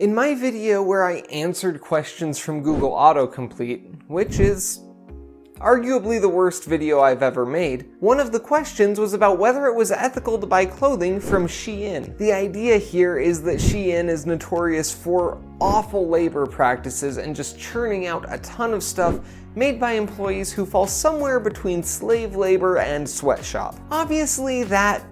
In my video where I answered questions from Google Autocomplete, which is arguably the worst video I've ever made, one of the questions was about whether it was ethical to buy clothing from SheIn. The idea here is that SheIn is notorious for awful labor practices and just churning out a ton of stuff made by employees who fall somewhere between slave labor and sweatshop. Obviously, that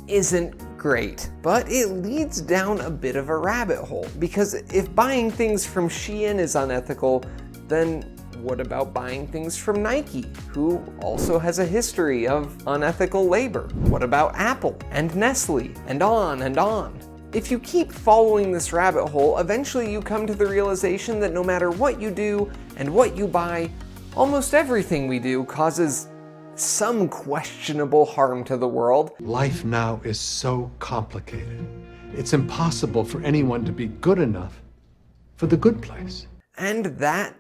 isn't great, but it leads down a bit of a rabbit hole, because if buying things from SheIn is unethical, then what about buying things from Nike, who also has a history of unethical labor? What about Apple and Nestle, and on and on? If you keep following this rabbit hole, eventually you come to the realization that no matter what you do and what you buy, almost everything we do causes some questionable harm to the world. Life now is so complicated. It's impossible for anyone to be good enough for the good place. And that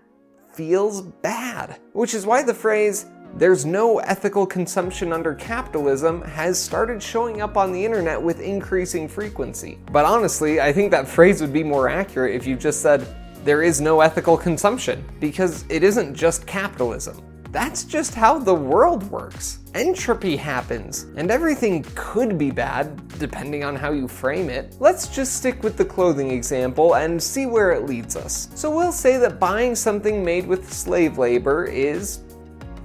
feels bad. Which is why the phrase, "there's no ethical consumption under capitalism," has started showing up on the internet with increasing frequency. But honestly, I think that phrase would be more accurate if you just said, "there is no ethical consumption," because it isn't just capitalism. That's just how the world works. Entropy happens, and everything could be bad, depending on how you frame it. Let's just stick with the clothing example and see where it leads us. So we'll say that buying something made with slave labor is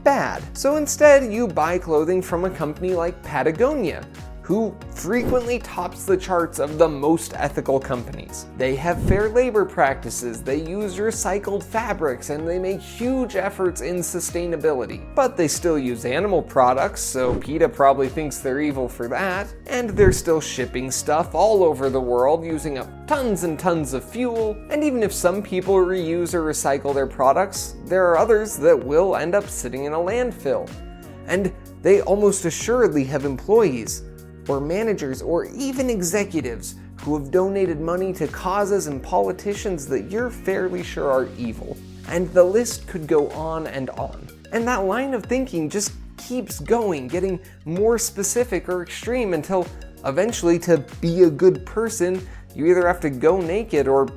bad. So instead, you buy clothing from a company like Patagonia, who frequently tops the charts of the most ethical companies. They have fair labor practices, they use recycled fabrics, and they make huge efforts in sustainability. But they still use animal products, so PETA probably thinks they're evil for that. And they're still shipping stuff all over the world, using up tons and tons of fuel. And even if some people reuse or recycle their products, there are others that will end up sitting in a landfill. And they almost assuredly have employees, or managers, or even executives who have donated money to causes and politicians that you're fairly sure are evil. And the list could go on and on. And that line of thinking just keeps going, getting more specific or extreme until eventually, to be a good person, you either have to go naked or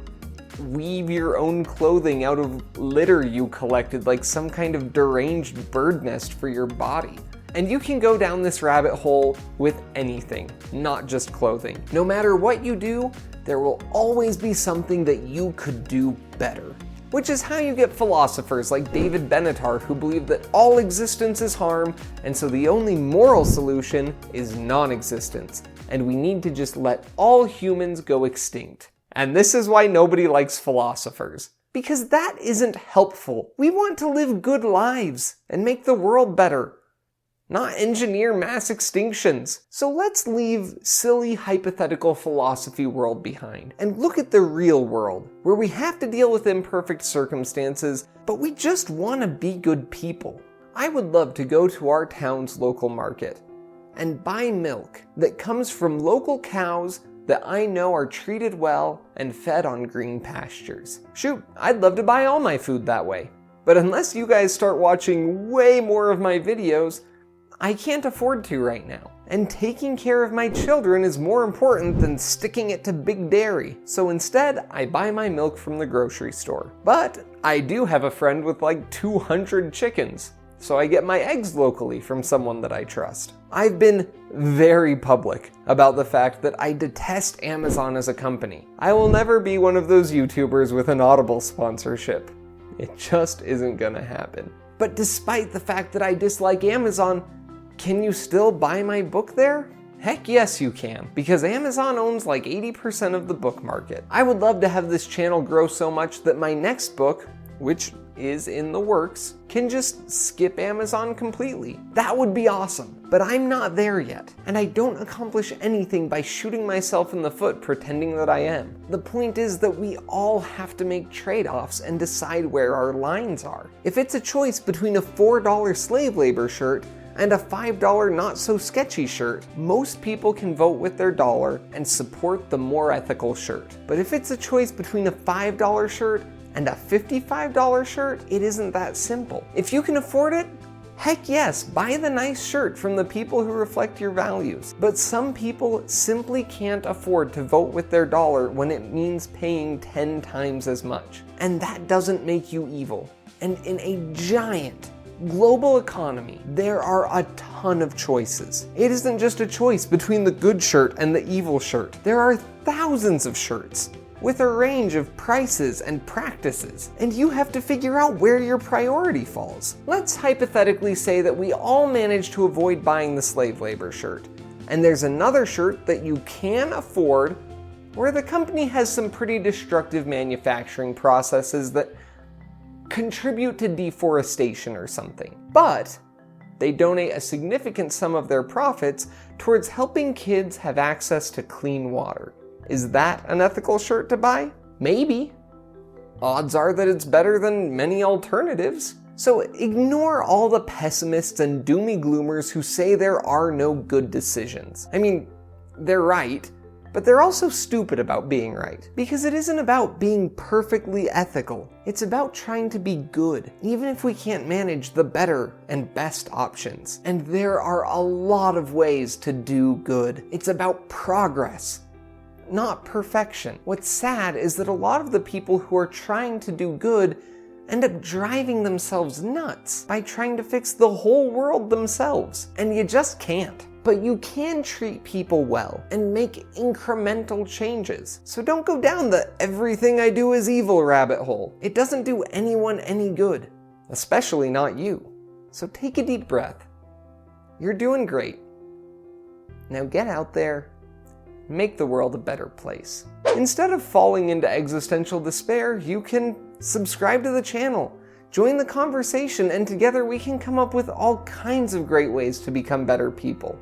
weave your own clothing out of litter you collected like some kind of deranged bird nest for your body. And you can go down this rabbit hole with anything, not just clothing. No matter what you do, there will always be something that you could do better. Which is how you get philosophers like David Benatar, who believe that all existence is harm, and so the only moral solution is non-existence, and we need to just let all humans go extinct. And this is why nobody likes philosophers. Because that isn't helpful. We want to live good lives and make the world better, not engineer mass extinctions. So let's leave silly hypothetical philosophy world behind and look at the real world, where we have to deal with imperfect circumstances, but we just want to be good people. I would love to go to our town's local market and buy milk that comes from local cows that I know are treated well and fed on green pastures. Shoot, I'd love to buy all my food that way. But unless you guys start watching way more of my videos, I can't afford to right now. And taking care of my children is more important than sticking it to big dairy. So instead, I buy my milk from the grocery store. But I do have a friend with like 200 chickens, so I get my eggs locally from someone that I trust. I've been very public about the fact that I detest Amazon as a company. I will never be one of those YouTubers with an Audible sponsorship. It just isn't gonna happen. But despite the fact that I dislike Amazon, can you still buy my book there? Heck yes you can, because Amazon owns like 80% of the book market. I would love to have this channel grow so much that my next book, which is in the works, can just skip Amazon completely. That would be awesome, but I'm not there yet, and I don't accomplish anything by shooting myself in the foot pretending that I am. The point is that we all have to make trade-offs and decide where our lines are. If it's a choice between a $4 slave labor shirt and a $5 not-so-sketchy shirt, most people can vote with their dollar and support the more ethical shirt. But if it's a choice between a $5 shirt and a $55 shirt, it isn't that simple. If you can afford it, Heck yes, buy the nice shirt from the people who reflect your values. But some people simply can't afford to vote with their dollar when it means paying 10 times as much. And that doesn't make you evil. And in a giant global economy, there are a ton of choices. It isn't just a choice between the good shirt and the evil shirt. There are thousands of shirts with a range of prices and practices, and you have to figure out where your priority falls. Let's hypothetically say that we all manage to avoid buying the slave labor shirt, and there's another shirt that you can afford where the company has some pretty destructive manufacturing processes that contribute to deforestation or something. But they donate a significant sum of their profits towards helping kids have access to clean water. Is that an ethical shirt to buy? Maybe. Odds are that it's better than many alternatives. So ignore all the pessimists and doomy gloomers who say there are no good decisions. I mean, they're right, but they're also stupid about being right. Because it isn't about being perfectly ethical. It's about trying to be good, even if we can't manage the better and best options. And there are a lot of ways to do good. It's about progress, not perfection. What's sad is that a lot of the people who are trying to do good end up driving themselves nuts by trying to fix the whole world themselves. And you just can't. But you can treat people well and make incremental changes. So don't go down the everything I do is evil rabbit hole. It doesn't do anyone any good, especially not you. So take a deep breath. You're doing great. Now get out there, make the world a better place. Instead of falling into existential despair, you can subscribe to the channel, join the conversation, and together we can come up with all kinds of great ways to become better people.